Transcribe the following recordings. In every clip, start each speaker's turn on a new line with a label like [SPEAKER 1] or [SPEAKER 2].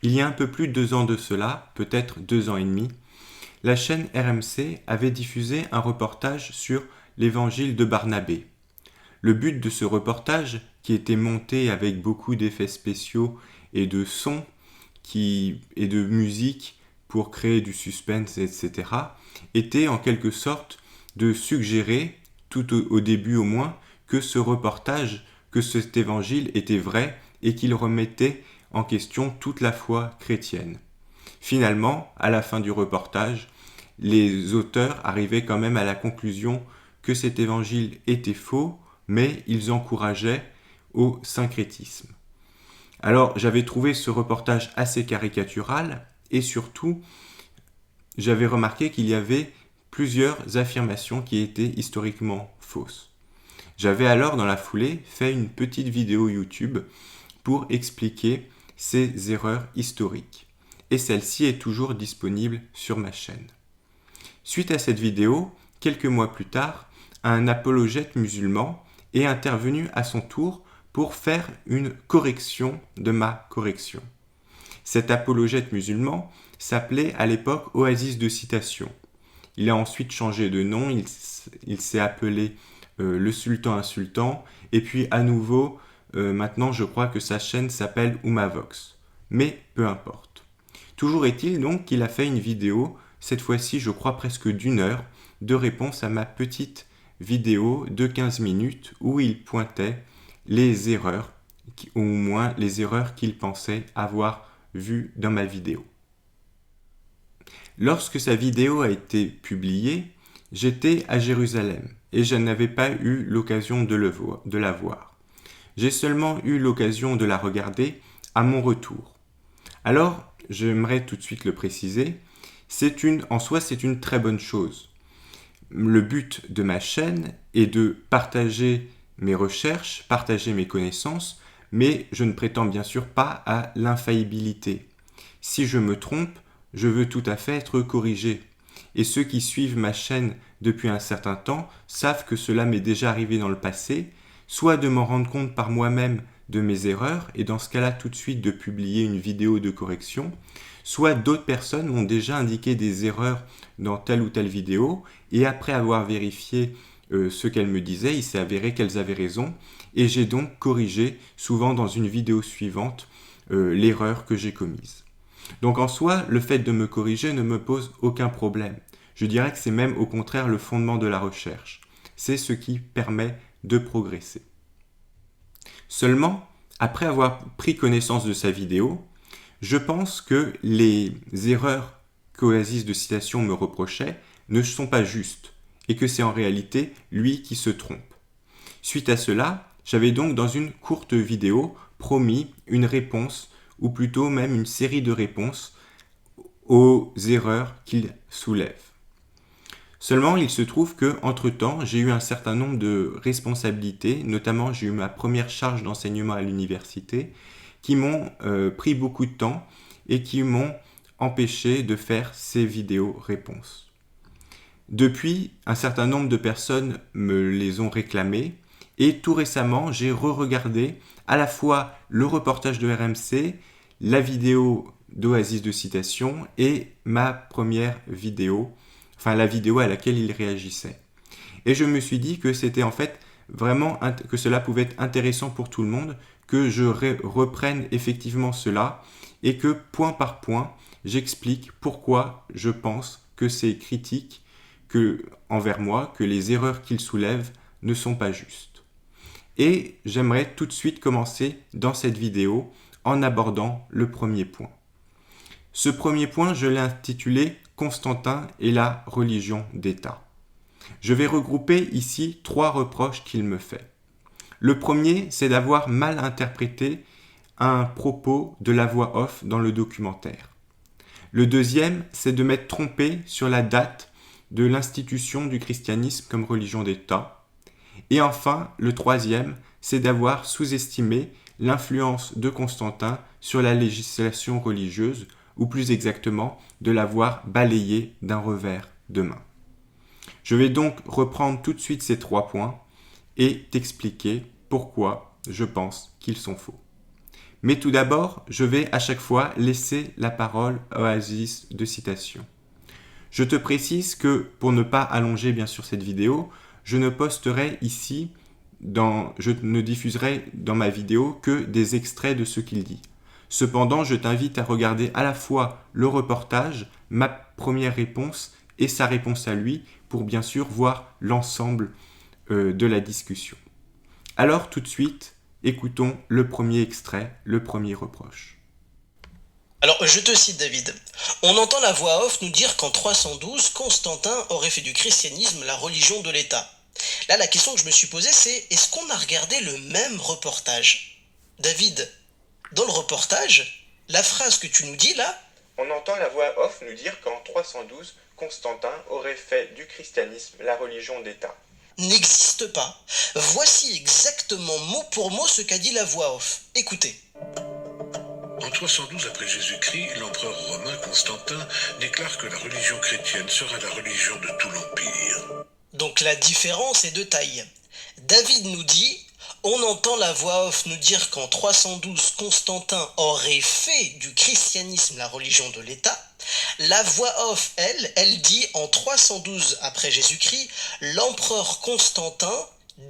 [SPEAKER 1] Il y a un peu plus de 2 ans de cela, peut-être 2 ans et demi, la chaîne RMC avait diffusé un reportage sur l'évangile de Barnabé. Le but de ce reportage, qui était monté avec beaucoup d'effets spéciaux et de sons et de musique pour créer du suspense, etc., était en quelque sorte de suggérer, tout au début au moins, que ce reportage, que cet évangile était vrai et qu'il remettait en question toute la foi chrétienne. Finalement, à la fin du reportage, les auteurs arrivaient quand même à la conclusion que cet évangile était faux, mais ils encourageaient au syncrétisme. Alors, j'avais trouvé ce reportage assez caricatural et surtout, j'avais remarqué qu'il y avait plusieurs affirmations qui étaient historiquement fausses. J'avais alors dans la foulée fait une petite vidéo YouTube pour expliquer ces erreurs historiques. Et celle-ci est toujours disponible sur ma chaîne. Suite à cette vidéo, quelques mois plus tard, un apologète musulman est intervenu à son tour pour faire une correction de ma correction. Cet apologète musulman s'appelait à l'époque Oasis de citation. Il a ensuite changé de nom, il s'est appelé le sultan insultant, et puis à nouveau, maintenant je crois que sa chaîne s'appelle Oumavox. Mais peu importe. Toujours est-il donc qu'il a fait une vidéo, cette fois-ci je crois presque d'1 heure, de réponse à ma petite vidéo de 15 minutes où il pointait les erreurs, ou au moins les erreurs qu'il pensait avoir vues dans ma vidéo. Lorsque sa vidéo a été publiée, j'étais à Jérusalem et je n'avais pas eu l'occasion de la voir. J'ai seulement eu l'occasion de la regarder à mon retour. Alors, j'aimerais tout de suite le préciser, en soi c'est une très bonne chose. Le but de ma chaîne est de partager mes recherches, partager mes connaissances, mais je ne prétends bien sûr pas à l'infaillibilité. Si je me trompe, je veux tout à fait être corrigé. Et ceux qui suivent ma chaîne depuis un certain temps savent que cela m'est déjà arrivé dans le passé, soit de m'en rendre compte par moi-même de mes erreurs, et dans ce cas-là tout de suite de publier une vidéo de correction, soit d'autres personnes m'ont déjà indiqué des erreurs dans telle ou telle vidéo, et après avoir vérifié ce qu'elles me disaient, il s'est avéré qu'elles avaient raison, et j'ai donc corrigé, souvent dans une vidéo suivante, l'erreur que j'ai commise. Donc en soi, le fait de me corriger ne me pose aucun problème. Je dirais que c'est même au contraire le fondement de la recherche. C'est ce qui permet de progresser. Seulement, après avoir pris connaissance de sa vidéo, je pense que les erreurs qu'Oasis de citation me reprochait ne sont pas justes et que c'est en réalité lui qui se trompe. Suite à cela, j'avais donc dans une courte vidéo promis une réponse ou plutôt même une série de réponses aux erreurs qu'il soulève. Seulement, il se trouve que, entre-temps, j'ai eu un certain nombre de responsabilités, notamment j'ai eu ma première charge d'enseignement à l'université, qui m'ont pris beaucoup de temps et qui m'ont empêché de faire ces vidéos réponses. Depuis, un certain nombre de personnes me les ont réclamées et tout récemment, j'ai re-regardé à la fois le reportage de RMC, la vidéo d'Oasis de citation et ma première vidéo, enfin la vidéo à laquelle il réagissait. Et je me suis dit que c'était en fait vraiment que cela pouvait être intéressant pour tout le monde, que je reprenne effectivement cela et que point par point, j'explique pourquoi je pense que ces critiques envers moi, que les erreurs qu'il soulève ne sont pas justes. Et j'aimerais tout de suite commencer dans cette vidéo en abordant le premier point. Ce premier point, je l'ai intitulé « Constantin et la religion d'État ». Je vais regrouper ici 3 reproches qu'il me fait. Le premier, c'est d'avoir mal interprété un propos de la voix off dans le documentaire. Le deuxième, c'est de m'être trompé sur la date de l'institution du christianisme comme religion d'État. Et enfin, le troisième, c'est d'avoir sous-estimé l'influence de Constantin sur la législation religieuse, ou plus exactement, de l'avoir balayée d'un revers de main. Je vais donc reprendre tout de suite ces 3 points et t'expliquer pourquoi je pense qu'ils sont faux. Mais tout d'abord, je vais à chaque fois laisser la parole à Oasis de citation. Je te précise que, pour ne pas allonger bien sûr cette vidéo, je ne posterai ici, je ne diffuserai dans ma vidéo que des extraits de ce qu'il dit. Cependant, je t'invite à regarder à la fois le reportage, ma première réponse et sa réponse à lui, pour bien sûr voir l'ensemble de la discussion. Alors tout de suite, écoutons le premier extrait, le premier reproche.
[SPEAKER 2] Alors, je te cite David. On entend la voix off nous dire qu'en 312, Constantin aurait fait du christianisme la religion de l'État. Là, la question que je me suis posée, c'est est-ce qu'on a regardé le même reportage? David, dans le reportage, la phrase que tu nous dis là,
[SPEAKER 1] on entend la voix off nous dire qu'en 312, Constantin aurait fait du christianisme la religion d'État.
[SPEAKER 2] N'existe pas. Voici exactement mot pour mot ce qu'a dit la voix off. Écoutez.
[SPEAKER 3] En 312 après Jésus-Christ, l'empereur romain Constantin déclare que la religion chrétienne sera la religion de tout l'Empire.
[SPEAKER 2] Donc la différence est de taille. David nous dit, on entend la voix off nous dire qu'en 312, Constantin aurait fait du christianisme la religion de l'État. La voix off, elle dit en 312 après Jésus-Christ, l'empereur Constantin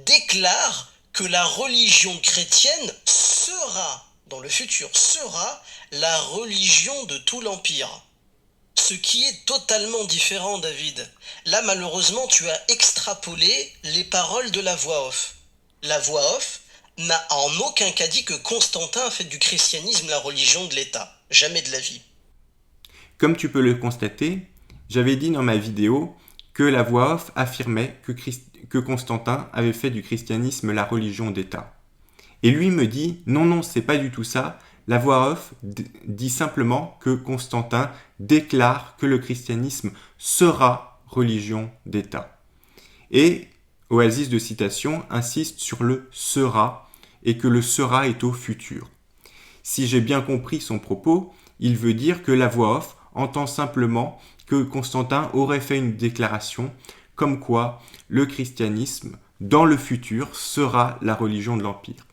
[SPEAKER 2] déclare que la religion chrétienne sera, dans le futur, sera la religion de tout l'Empire. Ce qui est totalement différent, David. Là, malheureusement, tu as extrapolé les paroles de la voix off. La voix off n'a en aucun cas dit que Constantin a fait du christianisme la religion de l'État. Jamais de la vie.
[SPEAKER 1] Comme tu peux le constater, j'avais dit dans ma vidéo que la voix off affirmait que Constantin avait fait du christianisme la religion d'État. Et lui me dit « Non, c'est pas du tout ça. La voix off dit simplement que Constantin déclare que le christianisme sera religion d'État. » Et Oasis de citation insiste sur le « sera » et que le « sera » est au futur. Si j'ai bien compris son propos, il veut dire que la voix off entend simplement que Constantin aurait fait une déclaration comme quoi le christianisme, dans le futur, sera la religion de l'Empire.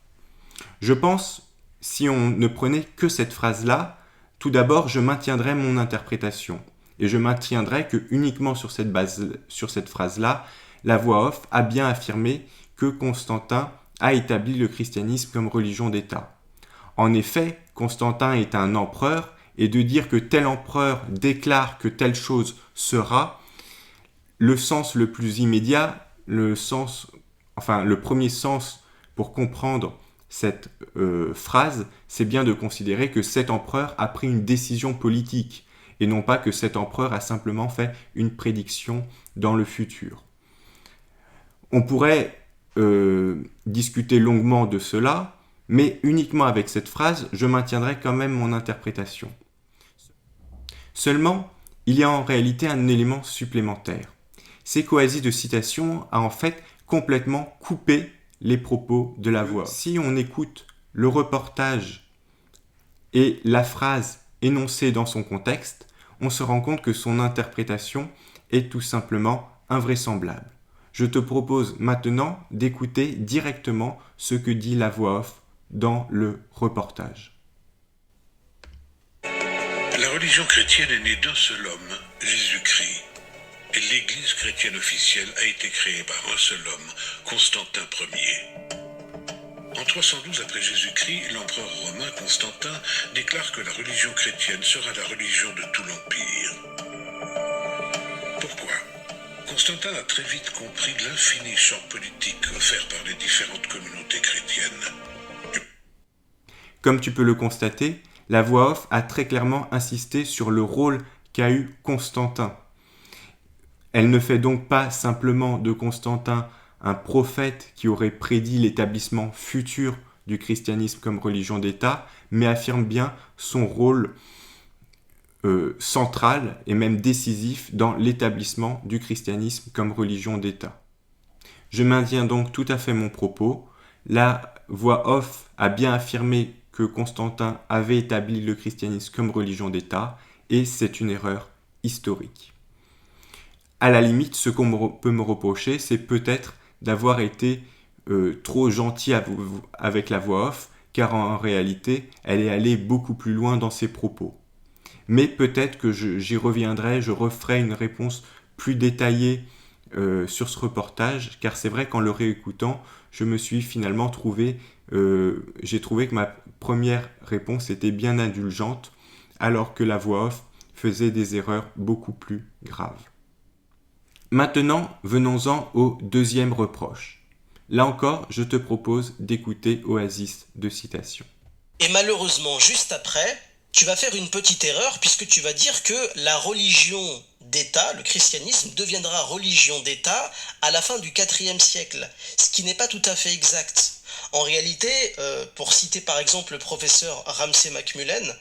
[SPEAKER 1] Je pense, si on ne prenait que cette phrase-là, tout d'abord, je maintiendrais mon interprétation. Et je maintiendrais que uniquement sur cette phrase-là, la voix off a bien affirmé que Constantin a établi le christianisme comme religion d'État. En effet, Constantin est un empereur, et de dire que tel empereur déclare que telle chose sera, le sens le plus immédiat, le premier sens pour comprendre cette phrase, c'est bien de considérer que cet empereur a pris une décision politique, et non pas que cet empereur a simplement fait une prédiction dans le futur. On pourrait discuter longuement de cela, mais uniquement avec cette phrase, je maintiendrai quand même mon interprétation. Seulement, il y a en réalité un élément supplémentaire. C'est qu'Oasis de citation a en fait complètement coupé les propos de la voix. Si on écoute le reportage et la phrase énoncée dans son contexte, on se rend compte que son interprétation est tout simplement invraisemblable. Je te propose maintenant d'écouter directement ce que dit la voix off dans le reportage.
[SPEAKER 3] La religion chrétienne est née d'un seul homme, Jésus-Christ. Et l'Église chrétienne officielle a été créée par un seul homme, Constantin Ier. En 312 après Jésus-Christ, l'empereur romain Constantin déclare que la religion chrétienne sera la religion de tout l'Empire. Pourquoi ? Constantin a très vite compris l'infini champ politique offert par les différentes communautés chrétiennes.
[SPEAKER 1] Comme tu peux le constater, la voix off a très clairement insisté sur le rôle qu'a eu Constantin. Elle ne fait donc pas simplement de Constantin un prophète qui aurait prédit l'établissement futur du christianisme comme religion d'État, mais affirme bien son rôle central et même décisif dans l'établissement du christianisme comme religion d'État. Je maintiens donc tout à fait mon propos. La voix off a bien affirmé que Constantin avait établi le christianisme comme religion d'État, et c'est une erreur historique. À la limite, ce qu'on peut me reprocher, c'est peut-être d'avoir été trop gentil avec la voix off, car en réalité, elle est allée beaucoup plus loin dans ses propos. Mais peut-être que j'y reviendrai, je referai une réponse plus détaillée sur ce reportage, car c'est vrai qu'en le réécoutant, je me suis finalement j'ai trouvé que ma première réponse était bien indulgente, alors que la voix off faisait des erreurs beaucoup plus graves. Maintenant, venons-en au deuxième reproche. Là encore, je te propose d'écouter Oasis de citation.
[SPEAKER 2] Et malheureusement, juste après, tu vas faire une petite erreur puisque tu vas dire que la religion d'État, le christianisme, deviendra religion d'État à la fin du IVe siècle, ce qui n'est pas tout à fait exact. En réalité, pour citer par exemple le professeur Ramsay MacMullen,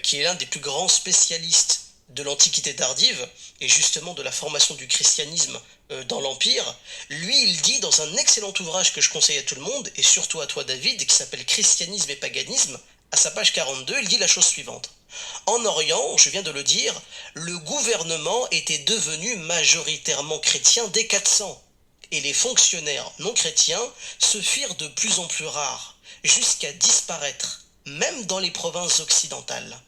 [SPEAKER 2] qui est l'un des plus grands spécialistes de l'Antiquité tardive, et justement de la formation du christianisme dans l'Empire, lui il dit dans un excellent ouvrage que je conseille à tout le monde, et surtout à toi David, qui s'appelle Christianisme et paganisme, à sa page 42, il dit la chose suivante. En Orient, je viens de le dire, le gouvernement était devenu majoritairement chrétien dès 400, et les fonctionnaires non chrétiens se firent de plus en plus rares, jusqu'à disparaître, même dans les provinces occidentales.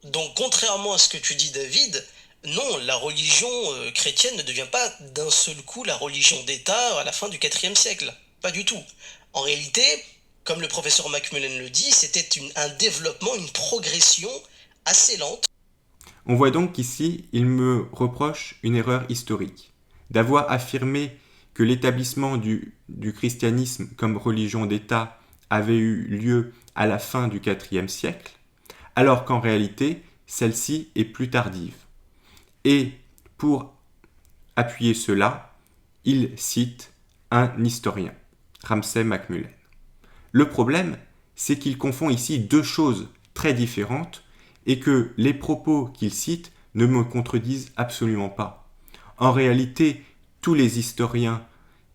[SPEAKER 2] Donc contrairement à ce que tu dis David, non, la religion chrétienne ne devient pas d'un seul coup la religion d'État à la fin du IVe siècle. Pas du tout. En réalité, comme le professeur Macmillan le dit, c'était un développement, une progression assez lente.
[SPEAKER 1] On voit donc qu'ici, il me reproche une erreur historique, d'avoir affirmé que l'établissement du christianisme comme religion d'État avait eu lieu à la fin du IVe siècle, alors qu'en réalité, celle-ci est plus tardive. Et pour appuyer cela, il cite un historien, Ramsay MacMullen. Le problème, c'est qu'il confond ici deux choses très différentes et que les propos qu'il cite ne me contredisent absolument pas. En réalité, tous les historiens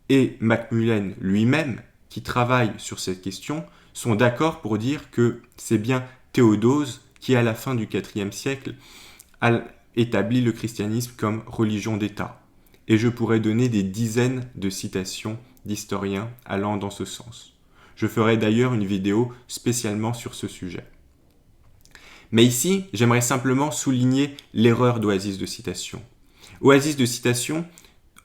[SPEAKER 1] et Macmullen lui-même, qui travaillent sur cette question, sont d'accord pour dire que c'est bien Théodose qui, à la fin du IVe siècle, a établi le christianisme comme religion d'État. Et je pourrais donner des dizaines de citations d'historiens allant dans ce sens. Je ferai d'ailleurs une vidéo spécialement sur ce sujet. Mais ici, j'aimerais simplement souligner l'erreur d'Oasis de citation. Oasis de citation,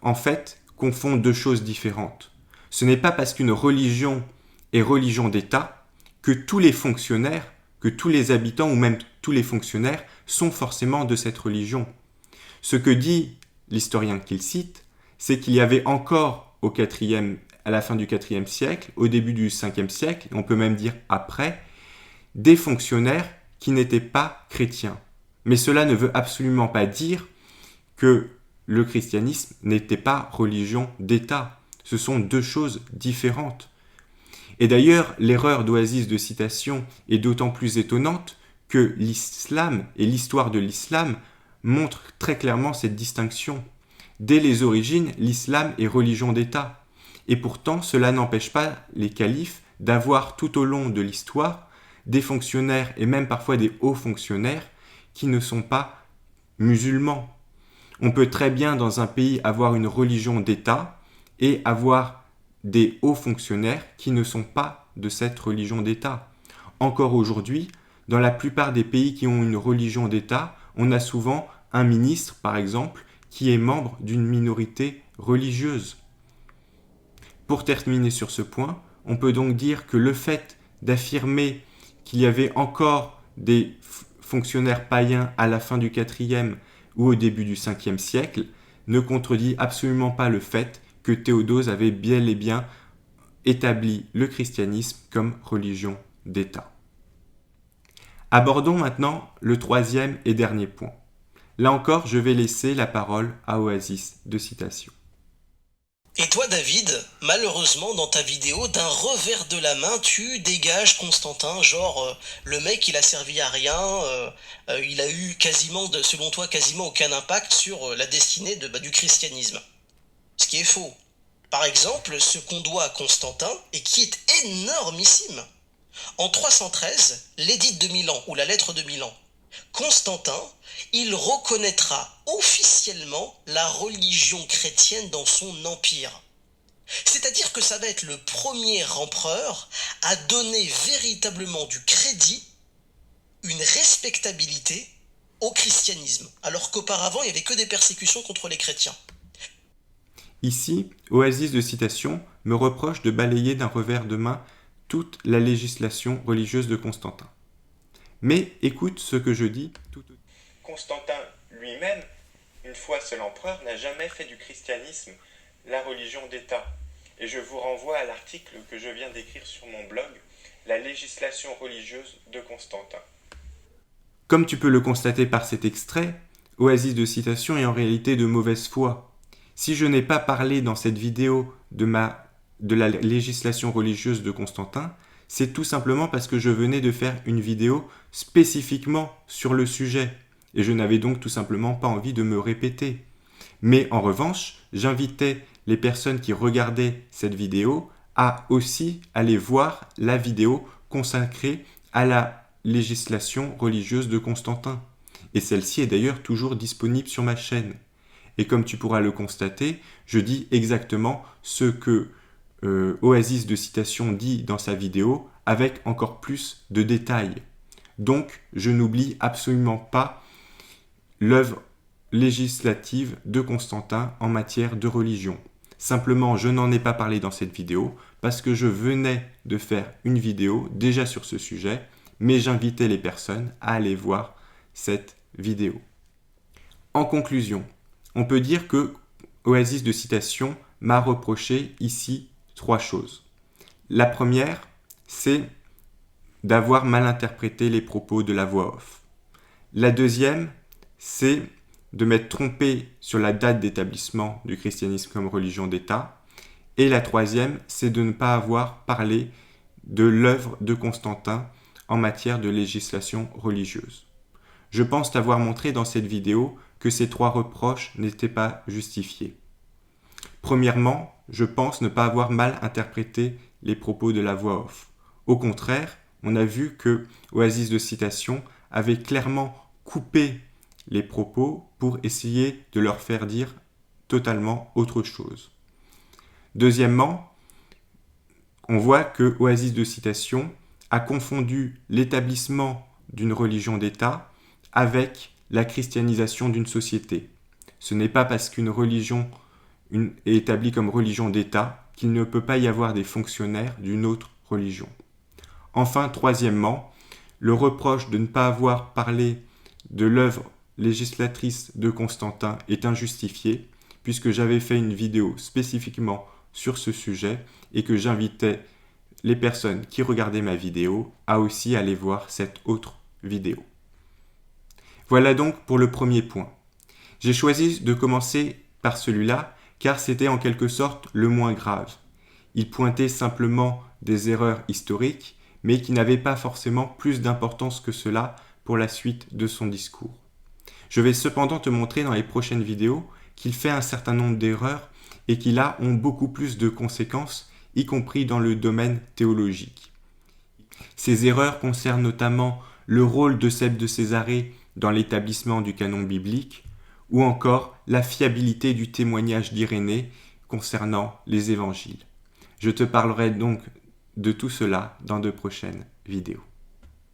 [SPEAKER 1] en fait, confond deux choses différentes. Ce n'est pas parce qu'une religion est religion d'État que tous les fonctionnaires, que tous les habitants ou même tous les fonctionnaires sont forcément de cette religion. Ce que dit l'historien qu'il cite, c'est qu'il y avait encore à la fin du IVe siècle, au début du Ve siècle, on peut même dire après, des fonctionnaires qui n'étaient pas chrétiens. Mais cela ne veut absolument pas dire que le christianisme n'était pas religion d'État. Ce sont deux choses différentes. Et d'ailleurs, l'erreur d'Oasis de citation est d'autant plus étonnante que l'islam et l'histoire de l'islam montrent très clairement cette distinction. Dès les origines, l'islam est religion d'État. Et pourtant, cela n'empêche pas les califes d'avoir tout au long de l'histoire des fonctionnaires et même parfois des hauts fonctionnaires qui ne sont pas musulmans. On peut très bien dans un pays avoir une religion d'État et avoir des hauts fonctionnaires qui ne sont pas de cette religion d'État. Encore aujourd'hui, dans la plupart des pays qui ont une religion d'État, on a souvent un ministre, par exemple, qui est membre d'une minorité religieuse. Pour terminer sur ce point, on peut donc dire que le fait d'affirmer qu'il y avait encore des fonctionnaires païens à la fin du IVe ou au début du Ve siècle ne contredit absolument pas le fait que Théodose avait bel et bien établi le christianisme comme religion d'État. Abordons maintenant le troisième et dernier point. Là encore, je vais laisser la parole à Oasis de citation.
[SPEAKER 2] Et toi David, malheureusement dans ta vidéo, d'un revers de la main, tu dégages Constantin, genre le mec il a servi à rien, il a eu selon toi quasiment aucun impact sur la destinée du christianisme. Ce qui est faux. Par exemple, ce qu'on doit à Constantin, et qui est énormissime. En 313, l'édit de Milan, ou la lettre de Milan, Constantin, il reconnaîtra officiellement la religion chrétienne dans son empire. C'est-à-dire que ça va être le premier empereur à donner véritablement du crédit, une respectabilité au christianisme, alors qu'auparavant il n'y avait que des persécutions contre les chrétiens.
[SPEAKER 1] Ici, Oasis de citation me reproche de balayer d'un revers de main toute la législation religieuse de Constantin. Mais écoute ce que je dis tout au... Constantin lui-même, une fois seul empereur, n'a jamais fait du christianisme la religion d'État. Et je vous renvoie à l'article que je viens d'écrire sur mon blog, La législation religieuse de Constantin. Comme tu peux le constater par cet extrait, Oasis de citation est en réalité de mauvaise foi. Si je n'ai pas parlé dans cette vidéo de la législation religieuse de Constantin, c'est tout simplement parce que je venais de faire une vidéo spécifiquement sur le sujet, et je n'avais donc tout simplement pas envie de me répéter. Mais en revanche, j'invitais les personnes qui regardaient cette vidéo à aussi aller voir la vidéo consacrée à la législation religieuse de Constantin. Et celle-ci est d'ailleurs toujours disponible sur ma chaîne. Et comme tu pourras le constater, je dis exactement ce que Oasis de citation dit dans sa vidéo avec encore plus de détails. Donc, je n'oublie absolument pas l'œuvre législative de Constantin en matière de religion. Simplement, je n'en ai pas parlé dans cette vidéo parce que je venais de faire une vidéo déjà sur ce sujet, mais j'invitais les personnes à aller voir cette vidéo. En conclusion, on peut dire que Oasis de citation m'a reproché ici 3 choses. La première, c'est d'avoir mal interprété les propos de la voix off. La deuxième, c'est de m'être trompé sur la date d'établissement du christianisme comme religion d'État. Et la troisième, c'est de ne pas avoir parlé de l'œuvre de Constantin en matière de législation religieuse. Je pense t'avoir montré dans cette vidéo que ces 3 reproches n'étaient pas justifiés. Premièrement, je pense ne pas avoir mal interprété les propos de la voix off. Au contraire, on a vu que Oasis de citation avait clairement coupé les propos pour essayer de leur faire dire totalement autre chose. Deuxièmement, on voit que Oasis de citation a confondu l'établissement d'une religion d'État avec la christianisation d'une société. Ce n'est pas parce qu'une religion est établie comme religion d'État qu'il ne peut pas y avoir des fonctionnaires d'une autre religion. Enfin, troisièmement, le reproche de ne pas avoir parlé de l'œuvre législatrice de Constantin est injustifié, puisque j'avais fait une vidéo spécifiquement sur ce sujet et que j'invitais les personnes qui regardaient ma vidéo à aussi aller voir cette autre vidéo. Voilà donc pour le premier point. J'ai choisi de commencer par celui-là car c'était en quelque sorte le moins grave. Il pointait simplement des erreurs historiques, mais qui n'avaient pas forcément plus d'importance que cela pour la suite de son discours. Je vais cependant te montrer dans les prochaines vidéos qu'il fait un certain nombre d'erreurs et qui là ont beaucoup plus de conséquences, y compris dans le domaine théologique. Ces erreurs concernent notamment le rôle d'Eusèbe de Césarée dans l'établissement du canon biblique, ou encore la fiabilité du témoignage d'Irénée concernant les évangiles. Je te parlerai donc de tout cela dans de prochaines vidéos.